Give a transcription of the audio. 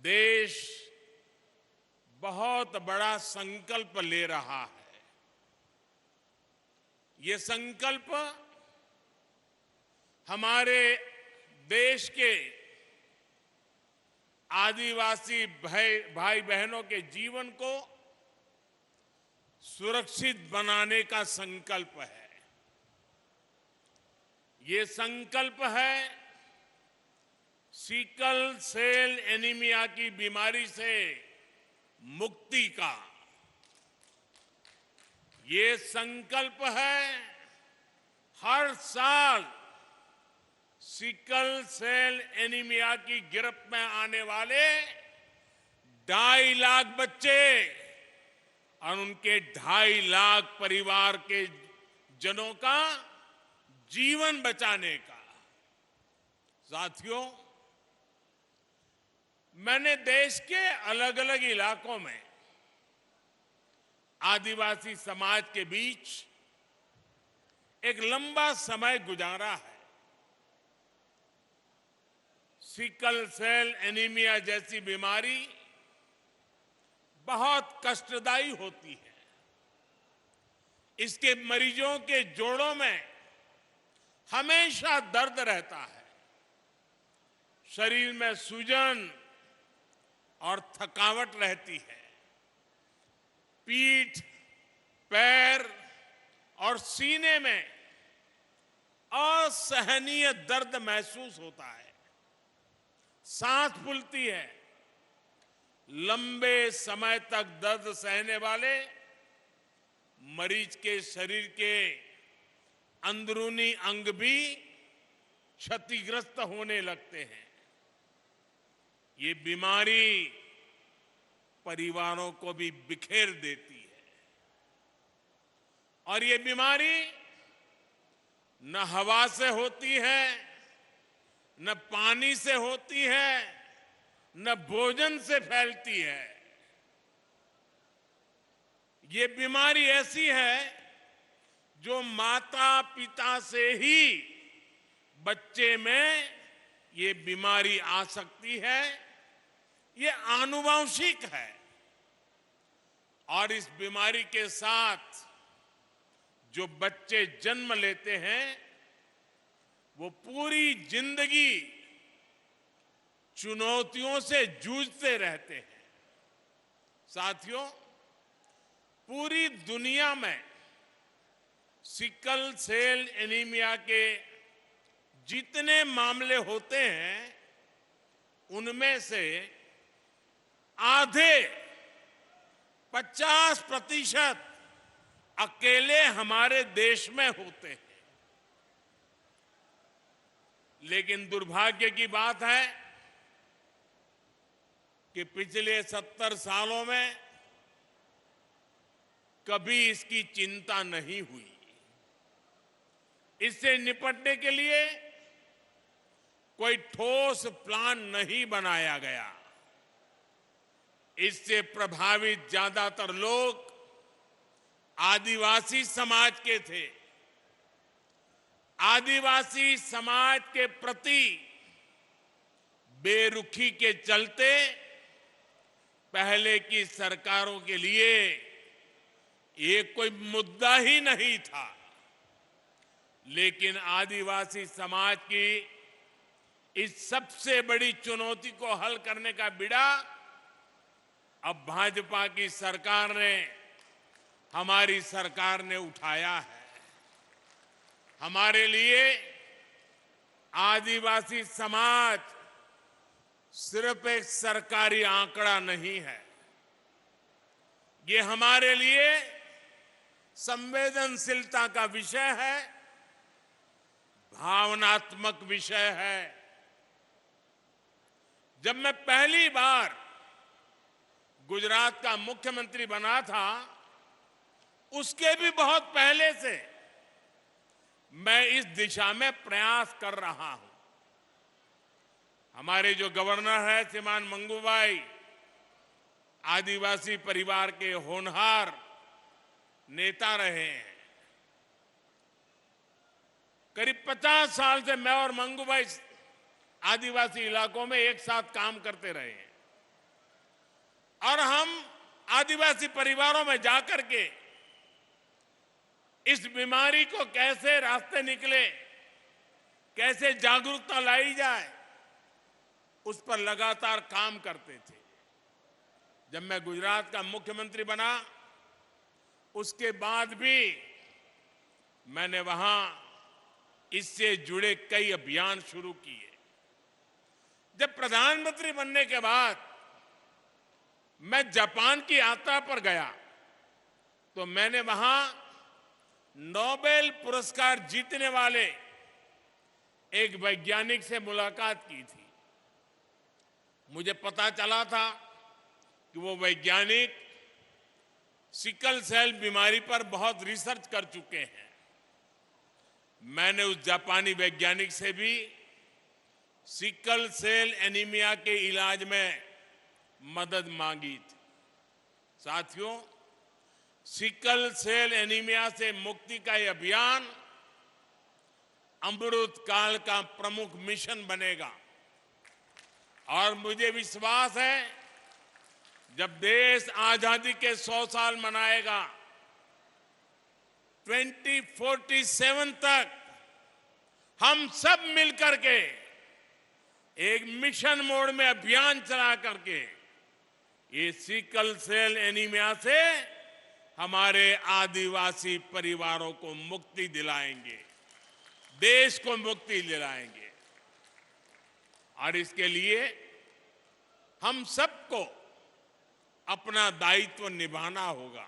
देश बहुत बड़ा संकल्प ले रहा है। ये संकल्प हमारे देश के आदिवासी भाई बहनों के जीवन को सुरक्षित बनाने का संकल्प है। ये संकल्प है सिकल सेल एनीमिया की बीमारी से मुक्ति का। ये संकल्प है हर साल सिकल सेल एनीमिया की गिरफ्त में आने वाले 2.5 लाख बच्चे और उनके 2.5 लाख परिवार के जनों का जीवन बचाने का। साथियों, मैंने देश के अलग अलग इलाकों में आदिवासी समाज के बीच एक लंबा समय गुजारा है। सिकल सेल एनीमिया जैसी बीमारी बहुत कष्टदायी होती है। इसके मरीजों के जोड़ों में हमेशा दर्द रहता है। शरीर में सूजन और थकावट रहती है। पीठ, पैर और सीने में असहनीय दर्द महसूस होता है। सांस फूलती है। लंबे समय तक दर्द सहने वाले मरीज के शरीर के अंदरूनी अंग भी क्षतिग्रस्त होने लगते हैं। ये बीमारी परिवारों को भी बिखेर देती है। और ये बीमारी न हवा से होती है, न पानी से होती है, न भोजन से फैलती है। ये बीमारी ऐसी है जो माता पिता से ही बच्चे में ये बीमारी आ सकती है। ये आनुवंशिक है। और इस बीमारी के साथ जो बच्चे जन्म लेते हैं वो पूरी जिंदगी चुनौतियों से जूझते रहते हैं। साथियों, पूरी दुनिया में सिकल सेल एनीमिया के जितने मामले होते हैं उनमें से आधे 50% अकेले हमारे देश में होते हैं। लेकिन दुर्भाग्य की बात है कि पिछले 70 सालों में कभी इसकी चिंता नहीं हुई। इससे निपटने के लिए कोई ठोस प्लान नहीं बनाया गया। इससे प्रभावित ज्यादातर लोग आदिवासी समाज के थे। आदिवासी समाज के प्रति बेरुखी के चलते पहले की सरकारों के लिए ये कोई मुद्दा ही नहीं था। लेकिन आदिवासी समाज की इस सबसे बड़ी चुनौती को हल करने का बीड़ा अब भाजपा की सरकार ने, हमारी सरकार ने उठाया है। हमारे लिए आदिवासी समाज सिर्फ एक सरकारी आंकड़ा नहीं है। ये हमारे लिए संवेदनशीलता का विषय है, भावनात्मक विषय है। जब मैं पहली बार गुजरात का मुख्यमंत्री बना था, उसके भी बहुत पहले से मैं इस दिशा में प्रयास कर रहा हूं। हमारे जो गवर्नर है श्रीमान मंगूभाई, आदिवासी परिवार के होनहार नेता रहे हैं। करीब 50 साल से मैं और मंगूभाई आदिवासी इलाकों में एक साथ काम करते रहे हैं। और हम आदिवासी परिवारों में जाकर के इस बीमारी को कैसे रास्ते निकले, कैसे जागरूकता लाई जाए, उस पर लगातार काम करते थे। जब मैं गुजरात का मुख्यमंत्री बना, उसके बाद भी मैंने वहां इससे जुड़े कई अभियान शुरू किए। जब प्रधानमंत्री बनने के बाद मैं जापान की यात्रा पर गया तो मैंने वहां नोबेल पुरस्कार जीतने वाले एक वैज्ञानिक से मुलाकात की थी। मुझे पता चला था कि वो वैज्ञानिक सिकल सेल बीमारी पर बहुत रिसर्च कर चुके हैं। मैंने उस जापानी वैज्ञानिक से भी सिकल सेल एनीमिया के इलाज में मदद मांगी थी। साथियों, सिकल सेल एनीमिया से मुक्ति का यह अभियान अमृत काल का प्रमुख मिशन बनेगा और मुझे विश्वास है जब देश आजादी के 100 साल मनाएगा, 2047 तक हम सब मिलकर के एक मिशन मोड में अभियान चला करके ये सिकल सेल एनीमिया से हमारे आदिवासी परिवारों को मुक्ति दिलाएंगे, देश को मुक्ति दिलाएंगे। और इसके लिए हम सबको अपना दायित्व निभाना होगा।